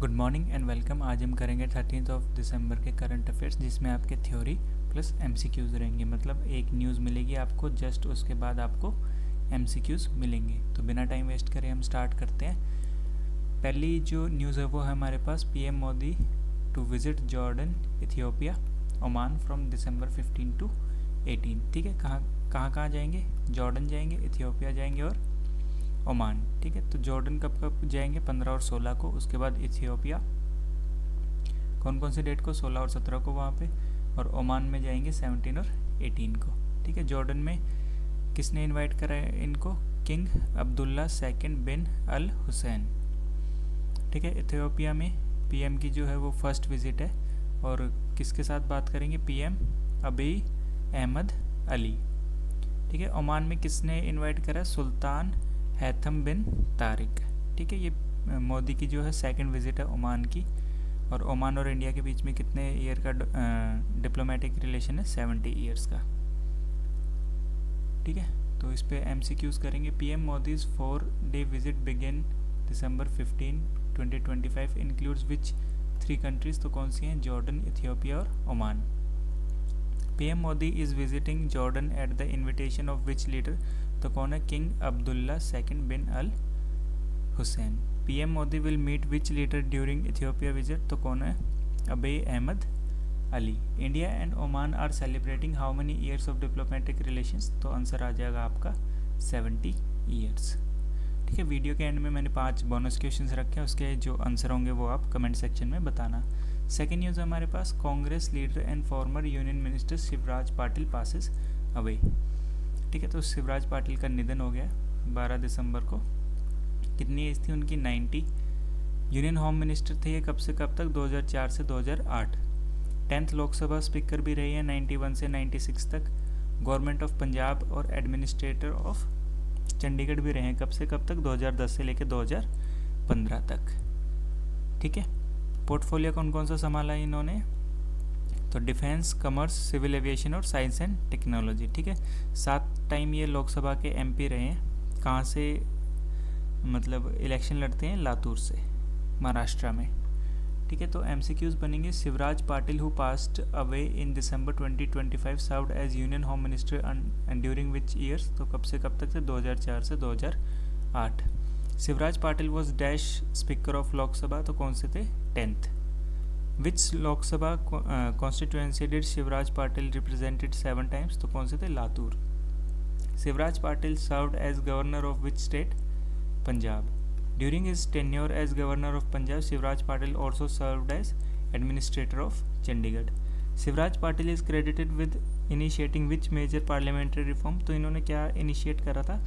Good morning and welcome. आज हम करेंगे 13 दिसंबर के करंट अफेयर्स, जिसमें आपके थ्योरी प्लस एमसीक्यूज़ रहेंगे। मतलब एक न्यूज़ मिलेगी आपको, जस्ट उसके बाद आपको एमसीक्यूज़ मिलेंगे। तो बिना टाइम वेस्ट करे हम स्टार्ट करते हैं। पहली जो न्यूज़ है वो है हमारे पास PM Modi to visit Jordan, Ethiopia, Oman from December 15 to 18। ठीक है, कहाँ जाएंगे? जॉर्डन जाएंगे, इथियोपिया जाएंगे और ओमान। ठीक है, तो जॉर्डन कब जाएंगे? 15 और 16 को। उसके बाद इथियोपिया कौन कौन से डेट को? 16 और 17 को वहाँ पे। और ओमान में जाएंगे 17 और 18 को। ठीक है, जॉर्डन में किसने इनवाइट करा है इनको? King Abdullah II bin al Hussain. ठीक है, इथियोपिया में पीएम की जो है वो फर्स्ट विजिट है। और किसके साथ बात करेंगे? पीएम अबी अहमद अली। ठीक है, ओमान में किसने इनवाइट करा? सुल्तान हैथम बिन तारिक। ठीक है, ये मोदी की जो है सेकंड विजिट है ओमान की। और ओमान और इंडिया के बीच में कितने ईयर का डिप्लोमेटिक रिलेशन है? 70 ईयर्स का। ठीक है, तो इस पे एमसीक्यूज करेंगे। PM Modi's 4-day visit begin December 15, 2025 includes which 3 countries? तो कौन सी हैं? जॉर्डन, इथियोपिया और Oman. PM Modi is visiting Jordan at the invitation of which leader? तो कौन है? King Abdullah II bin al Hussein. PM Modi will meet which leader during Ethiopia visit? तो कौन है? Abiy Ahmed Ali. India and Oman are celebrating how many years of diplomatic relations? तो answer आ जाएगा आपका 70 years. ठीक है, वीडियो के and में मैंने 5 बोनस क्वेश्चंस रखे हैं, उसके जो आंसर होंगे वो आप कमेंट सेक्शन में बताना। सेकेंड न्यूज़ हमारे पास, Congress leader and former union minister Shivraj Patil passes away. ठीक है, तो शिवराज पाटिल का निधन हो गया 12 दिसंबर को। कितनी एज थी उनकी? 90। यूनियन होम मिनिस्टर थे ये कब से कब तक? 2004 से 2008। 10th लोकसभा स्पीकर भी रही है 91 से 96 तक। गवर्नमेंट ऑफ पंजाब और एडमिनिस्ट्रेटर ऑफ चंडीगढ़ भी रहे हैं कब से कब तक? 2010 से लेकर 2015 तक। ठीक है, पोर्टफोलियो कौन कौन सा संभाला है इन्होंने? तो डिफेंस, कॉमर्स, सिविल एविएशन और साइंस एंड टेक्नोलॉजी। ठीक है, 7 टाइम ये लोकसभा के एमपी रहे हैं। कहाँ से मतलब इलेक्शन लड़ते हैं? लातूर से, महाराष्ट्र में। ठीक है, तो एमसीक्यूज बनेंगे। Shivraj Patil who passed away in December 2025 served as union home minister and during which years? तो कब से कब तक थे? 2004 से 2008। Shivraj Patil was dash speaker of Lok Sabha? तो कौन से थे? 10th। Which Lok Sabha constituency did Shivraj Patil represented 7 times? तो कौन से थे? Latur. Shivraj Patil served as governor of which state? Punjab. During his tenure as governor of Punjab, Shivraj Patil also served as administrator of Chandigarh. Shivraj Patil is credited with initiating which major parliamentary reform? तो इन्होंने क्या initiate करा था?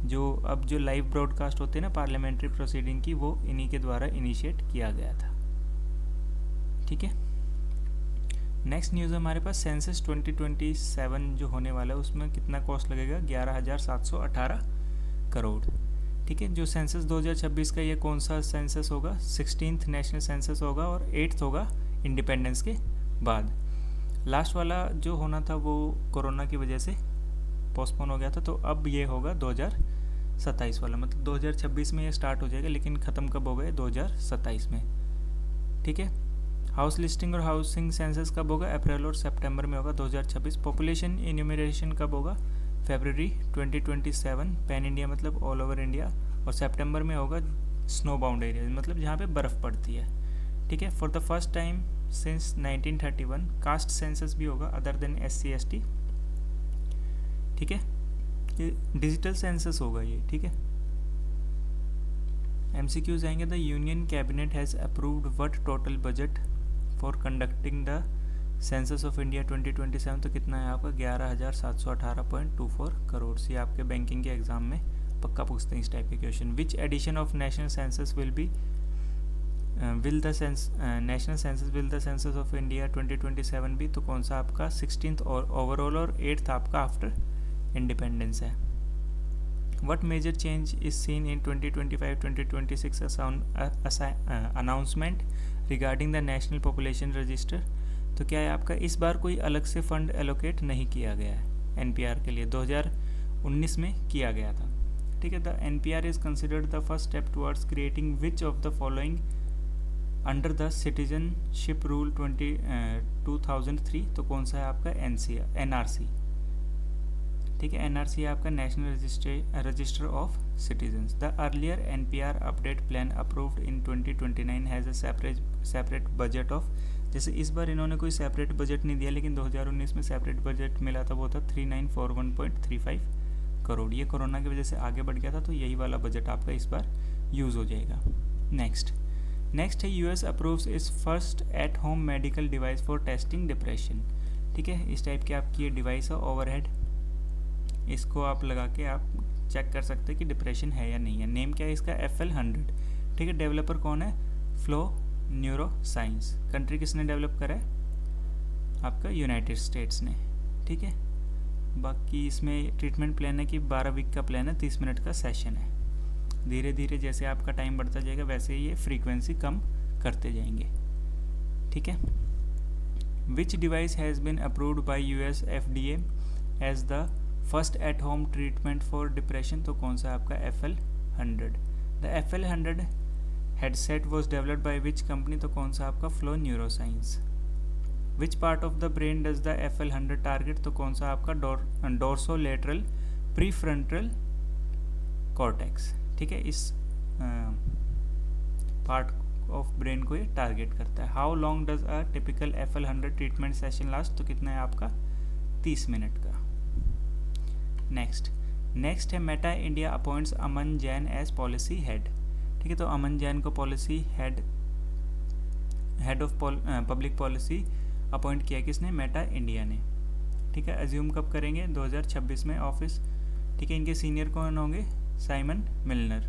जो लाइव ब्रॉडकास्ट होते हैं ना पार्लियामेंट्री प्रोसीडिंग की, वो इन्हीं के द्वारा इनिशिएट किया गया था। ठीक है, नेक्स्ट न्यूज़ हमारे पास, सेंसस 2027 जो होने वाला है उसमें कितना कॉस्ट लगेगा? 11,718 करोड़। ठीक है, जो सेंसस 2026 का ये कौन सा सेंसस होगा? 16th नेशनल सेंसस होगा और 8th होगा इंडिपेंडेंस के बाद। लास्ट वाला जो होना था वो कोरोना की वजह से पोस्टपोन हो गया था, तो अब ये होगा 2027 वाला। मतलब 2026 में ये स्टार्ट हो जाएगा, लेकिन ख़त्म कब होगा? 2027 में। ठीक है, हाउस लिस्टिंग और हाउसिंग सेंसस कब होगा? अप्रैल और सितंबर में होगा 2026। पॉपुलेशन इन्यूमरेशन कब होगा? फरवरी 2027। पैन इंडिया मतलब ऑल ओवर इंडिया। और सितंबर में होगा स्नो बाउंड एरिया, मतलब जहाँ पे बर्फ़ पड़ती है। ठीक है, for the first time since 1931 caste census भी होगा अदर देन SC ST। ठीक है, ये डिजिटल सेंसस होगा ये। ठीक है, MCQs आएंगे। The union cabinet has approved what total budget for conducting the census of India 2027? तो कितना है आपका? 11,718.24 करोड़। से आपके बैंकिंग के एग्जाम में पक्का पूछते हैं इस टाइप के question. Which edition of national census will national census will the census of India 2027 भी? तो कौन सा आपका? 16th और ओवरऑल, और 8th आपका आफ्टर इंडिपेंडेंस है। What major change is seen in 2025-2026 announcement regarding the national population register? तो क्या है आपका? इस बार कोई अलग से फंड एलोकेट नहीं किया गया है NPR के लिए, 2019 में किया गया था। ठीक है, the NPR is considered the first step towards creating which of the following under the citizenship rule 2003, तो कौन सा है आपका NRC, ठीक है। NRC है आपका national register of citizens. The earlier NPR update plan approved in 2029 has a separate budget of, जैसे इस बार इन्होंने कोई सेपरेट बजट नहीं दिया, लेकिन 2019 में सेपरेट बजट मिला था, वो था 3941.35 करोड़। ये कोरोना की वजह से आगे बढ़ गया था, तो यही वाला बजट आपका इस बार यूज़ हो जाएगा। नेक्स्ट है US अप्रूव्स इस first at home medical device for testing depression, ठीक है। इस टाइप की आपकी ये डिवाइस है ओवरहेड, इसको आप लगा के आप चेक कर सकते हैं कि डिप्रेशन है या नहीं है। नेम क्या है इसका, FL100, ठीक है। डेवलपर कौन है, फ्लो न्यूरोसाइंस। कंट्री किसने डेवलप करा है, आपका यूनाइटेड स्टेट्स ने, ठीक है। बाकी इसमें ट्रीटमेंट प्लान है कि 12 वीक का प्लान है, 30 मिनट का सेशन है। धीरे धीरे जैसे आपका टाइम बढ़ता जाएगा वैसे ये फ्रीक्वेंसी कम करते जाएंगे, ठीक है। Which device has been approved by US FDA as the first at home treatment for depression, तो कौन सा आपका FL100। The FL100 headset was developed by which company, तो कौन सा आपका flow neuroscience. Which part of the brain does the FL100 target, तो कौन सा आपका डोर्सोलेटरल प्रीफ्रंटल कॉर्टेक्स, ठीक है। इस पार्ट ऑफ ब्रेन को ये टारगेट करता है। How long does a typical FL100 treatment session last, तो कितना है आपका 30 मिनट का। नेक्स्ट है Meta India appoints Aman Jain as policy head, ठीक है। तो अमन जैन को policy head of public policy appoint किया किसने, मेटा इंडिया ने, ठीक है। अज्यूम कब करेंगे, 2026 में ऑफिस, ठीक है। इनके सीनियर कौन होंगे, साइमन मिलनर,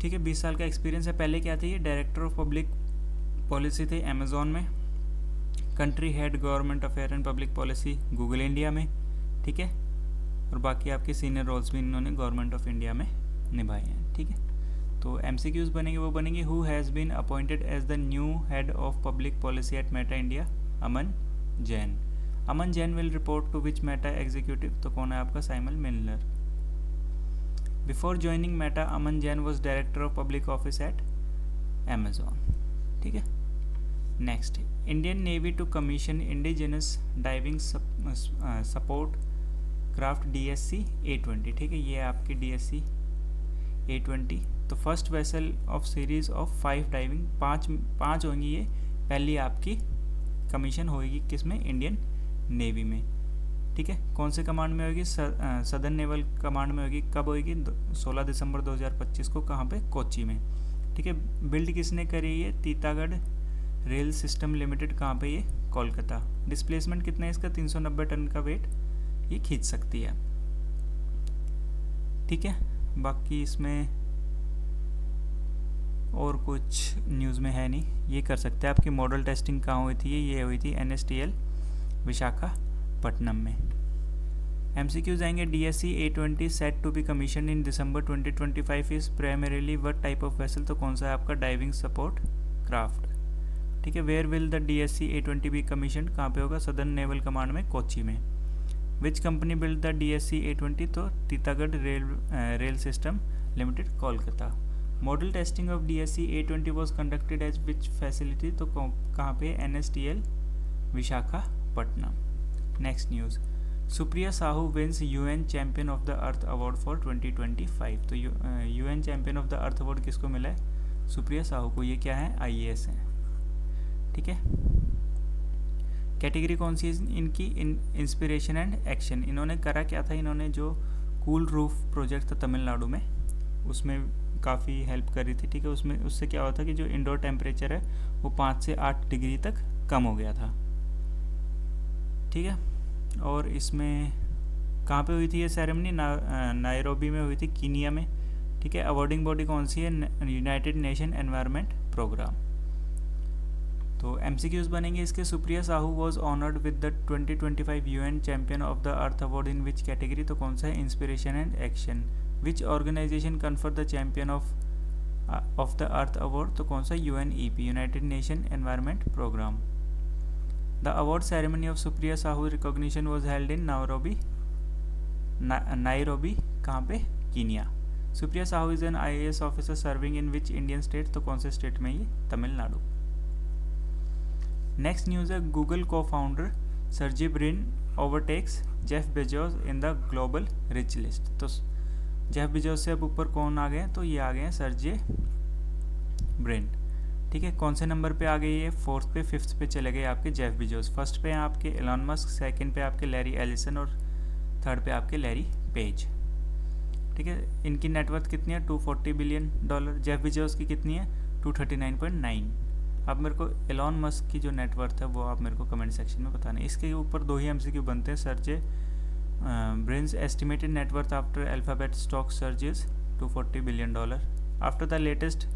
ठीक है। 20 साल का एक्सपीरियंस है। पहले क्या थे, ये डायरेक्टर ऑफ पब्लिक पॉलिसी थे अमेजोन में, country head government affair and public policy Google India में, ठीक है। और बाकी आपके सीनियर रोल्स भी इन्होंने गवर्नमेंट ऑफ इंडिया में निभाए हैं, ठीक है। तो MCQs बनेंगे, वो बनेंगे who has been appointed as the new head of public policy at Meta India, Aman Jain. Aman Jain will report to which Meta executive, तो कौन है आपका Simon Milner. Before joining Meta Aman Jain was director of public office at Amazon, ठीक है। Next, Indian navy to commission indigenous diving support craft DSC A20, ठीक है। ये आपकी DSC A20, तो first vessel of series of 5 diving, पाँच होंगी ये। पहली आपकी कमीशन होगी किसमें, इंडियन नेवी में, ठीक है। कौन से कमांड में होगी, सदर्न नेवल कमांड में होगी। कब होगी, 16 दिसंबर 2025 को, कहाँ पे, कोच्चि में, ठीक है। बिल्ड किसने करी है, तीतागढ़ रेल सिस्टम लिमिटेड, कहाँ पे, ये कोलकाता। डिस्प्लेसमेंट कितना है इसका, 390 टन का वेट ये खींच सकती है, ठीक है। बाकी इसमें और कुछ न्यूज़ में है नहीं, ये कर सकते हैं। आपकी मॉडल टेस्टिंग कहाँ हुई थी, ये हुई थी NSTL विशाखापट्टनम में। MCQs आएंगे, DSC A20 set to be commission in December 2025 is primarily what type of vessel, तो कौन सा है आपका डाइविंग सपोर्ट क्राफ्ट, ठीक है। Where will the DSC A20 be commission, कहाँ पे होगा, सदर्न नेवल कमांड में, कोच्चि में। Which company build the DSC A20, तो Titagarh rail system limited, Kolkata. Model testing of DSC A20 was conducted at which facility, तो कहाँ पे, NSTL Visakhapatnam. Next news, Supriya Sahu wins UN champion of the earth award for 2025, तो UN champion of the earth award किसको मिला है, सुप्रिया साहू को। ये क्या है, IAS है, ठीक है। कैटेगरी कौन सी है इनकी, इंस्पिरेशन एंड एक्शन। इन्होंने करा क्या था, इन्होंने जो कूल रूफ प्रोजेक्ट था तमिलनाडु में, उसमें काफ़ी हेल्प करी थी, ठीक है। उससे क्या हुआ था कि जो इंडोर टेम्परेचर है वो 5 से 8 डिग्री तक कम हो गया था, ठीक है। और इसमें कहाँ पे हुई थी ये सेरेमनी, नायरोबी में हुई थी, कीनिया में, ठीक है। अवार्डिंग बॉडी कौन सी है, यूनाइटेड नेशन एनवायरनमेंट प्रोग्राम। तो MCQs बनेंगे इसके, Supriya Sahu was honoured with the 2025 UN champion of the earth award in which category, तो कौन सा है, inspiration and action. Which organisation confer the champion of the earth award, तो कौन सा, UNEP, United Nation environment programme. The award ceremony of Supriya Sahu recognition was held in Nairobi, कहाँ पे, Kenya. Supriya Sahu is N IAS officer serving in which Indian state, तो कौन से state में ये, तमिलनाडु। नेक्स्ट न्यूज़ है गूगल को founder Sergey Brin overtakes Jeff Bezos in the global rich list. तो जेफ बेजोस से अब ऊपर कौन आ गए हैं, तो ये आ गए हैं सर्जी ब्रिन। ठीक है, कौन से नंबर पे आ गए ये, 4th पे, 5th पे चले गए आपके जेफ बेजोस। फर्स्ट पे हैं आपके एलन मस्क, सेकंड पे आपके लैरी एलिसन और थर्ड पे आपके लैरी पेज। ठीक है, इनकी नेटवर्थ कितनी है, $240 बिलियन। जेफ बेजोस की कितनी है, 239.9। अब मेरे को एलन मस्क की जो नेटवर्थ है वो आप मेरे को कमेंट सेक्शन में बताना है। इसके ऊपर 2 ही MCQ बनते हैं। Sergey Brin's estimated net worth after Alphabet stock surges $240 billion. After the latest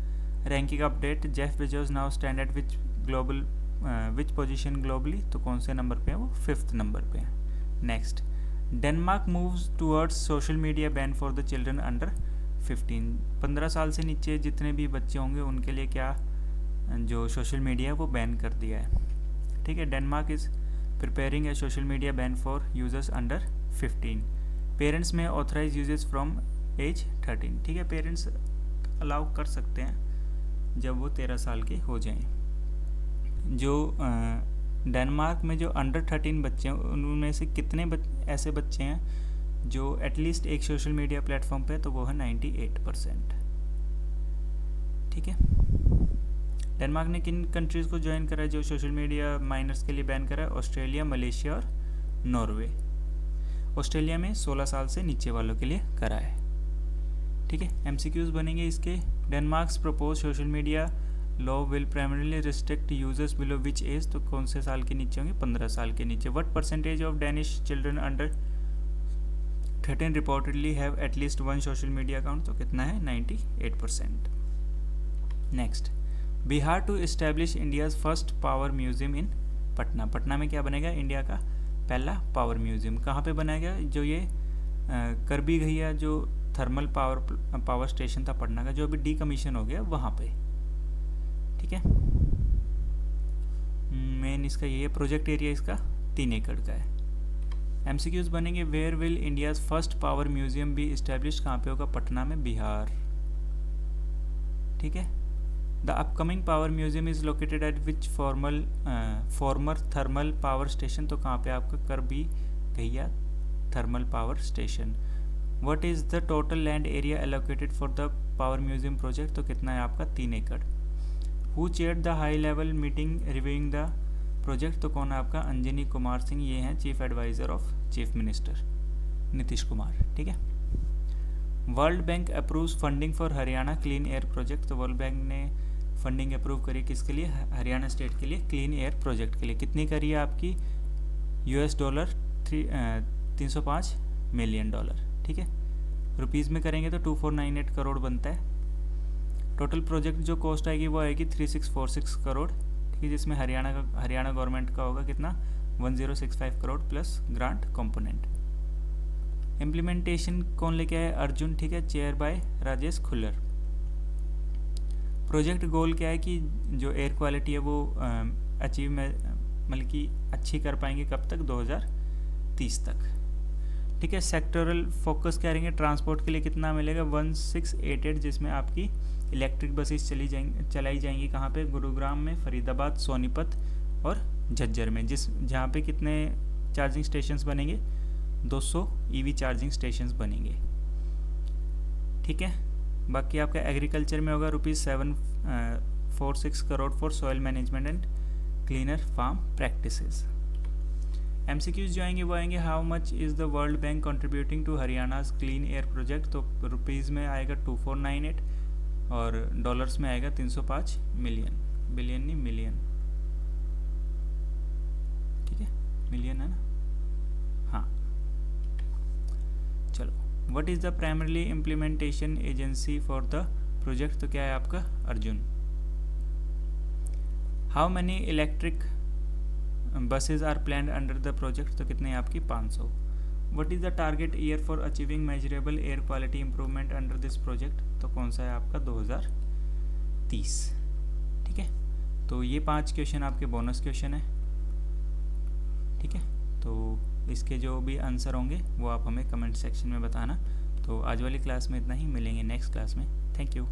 ranking update Jeff Bezos now stand at which position globally, तो कौन से नंबर पे है वो, 5th नंबर पे है। Next, Denmark moves towards social media ban for the children under 15। 15 साल से नीचे जितने भी बच्चे होंगे उनके लिए क्या, जो सोशल मीडिया है वो बैन कर दिया है। ठीक है, Denmark is preparing A social media ban for users under 15। Parents में ऑथराइज यूजेस फ्रॉम एज 13। ठीक है, पेरेंट्स अलाउ कर सकते हैं जब वो 13 साल के हो जाएं। जो डेनमार्क में जो अंडर 13 बच्चे हैं उनमें से कितने ऐसे बच्चे हैं जो एटलीस्ट एक सोशल मीडिया प्लेटफॉर्म पे, तो वो है 98%। ठीक है, डेनमार्क ने किन कंट्रीज़ को ज्वाइन करा है जो सोशल मीडिया माइनर्स के लिए बैन करा है, ऑस्ट्रेलिया, मलेशिया और नॉर्वे। ऑस्ट्रेलिया में 16 साल से नीचे वालों के लिए करा है। ठीक है, MCQs बनेंगे इसके। Denmark's propose social media law will primarily restrict users below which age, तो कौन से साल के नीचे होंगे, 15 साल के नीचे। What percentage of Danish children under 13 reportedly have at least 1 social media account, तो कितना है, 98%। Next, Bihar to establish India's first power museum in Patna. Patna में क्या बनेगा, इंडिया का पहला पावर म्यूजियम। कहाँ पे बनाएगा, जो ये करबी घैया जो थर्मल पावर स्टेशन था पटना का, जो अभी डीकमीशन हो गया, वहाँ पे। ठीक है, मेन इसका ये प्रोजेक्ट एरिया इसका 3 एकड़ का है। MCQs बनेंगे, where will India's first power museum be establish, कहाँ पे होगा, पटना में, बिहार। ठीक है, the upcoming power museum is located at which former thermal power station, तो कहाँ पे आपका Karbigahiya thermal power station. What is the total land area allocated for the power museum project, तो कितना है आपका, 3 एकड़। Who chaired the high level meeting reviewing the project, तो कौन है आपका, अंजनी कुमार सिंह, ये हैं chief adviser of chief minister Nitish Kumar. ठीक है, World Bank approves funding for Haryana clean air project, तो वर्ल्ड बैंक ने फंडिंग अप्रूव करी किसके लिए, हरियाणा स्टेट के लिए क्लीन एयर प्रोजेक्ट के लिए। कितनी करी है आपकी, $305 मिलियन। ठीक है, रुपीज़ में करेंगे तो 2498 करोड़ बनता है। टोटल प्रोजेक्ट जो कॉस्ट आएगी वो आएगी 3646 करोड़। ठीक है, जिसमें हरियाणा गवर्नमेंट का होगा कितना, 1065 crore plus grant component. Implementation कौन लेके आया, अर्जुन। ठीक है, chair by Rajesh Khullar. Project goal क्या है कि जो एयर क्वालिटी है वो अचीव मतलब कि अच्छी कर पाएंगे, कब तक, 2030 तक। ठीक है, सेक्टोरल फोकस क्या रहेंगे, ट्रांसपोर्ट के लिए कितना मिलेगा, 1688, जिसमें आपकी इलेक्ट्रिक बसेस चलाई जाएंगी, कहाँ पे, गुरुग्राम में, फरीदाबाद, सोनीपत और झज्जर में, जहाँ पे कितने चार्जिंग स्टेशंस बनेंगे, 200 EV चार्जिंग स्टेशंस बनेंगे। ठीक है, बाकी आपका एग्रीकल्चर में होगा ₹746 crore for soil management and cleaner farm practices. MCQs जो आएंगे वो आएंगे, how much is the world bank contributing to Haryana's clean air project, तो रुपीज़ में आएगा 2498 और डॉलर्स में आएगा 305 मिलियन, बिलियन नहीं मिलियन। ठीक है, मिलियन है ना, हाँ। चलो, what is the primarily implementation agency for the project, तो क्या है आपका, Arjun. How many electric buses are planned under the project, तो कितने आपकी, 500। What is the target year for achieving measurable air quality improvement under this project, तो कौन सा है आपका, 2030। ठीक है, तो ये 5 क्वेश्चन आपके बोनस क्वेश्चन है। ठीक है, तो इसके जो भी आंसर होंगे वो आप हमें कमेंट सेक्शन में बताना। तो आज वाली क्लास में इतना ही, मिलेंगे नेक्स्ट क्लास में। Thank you.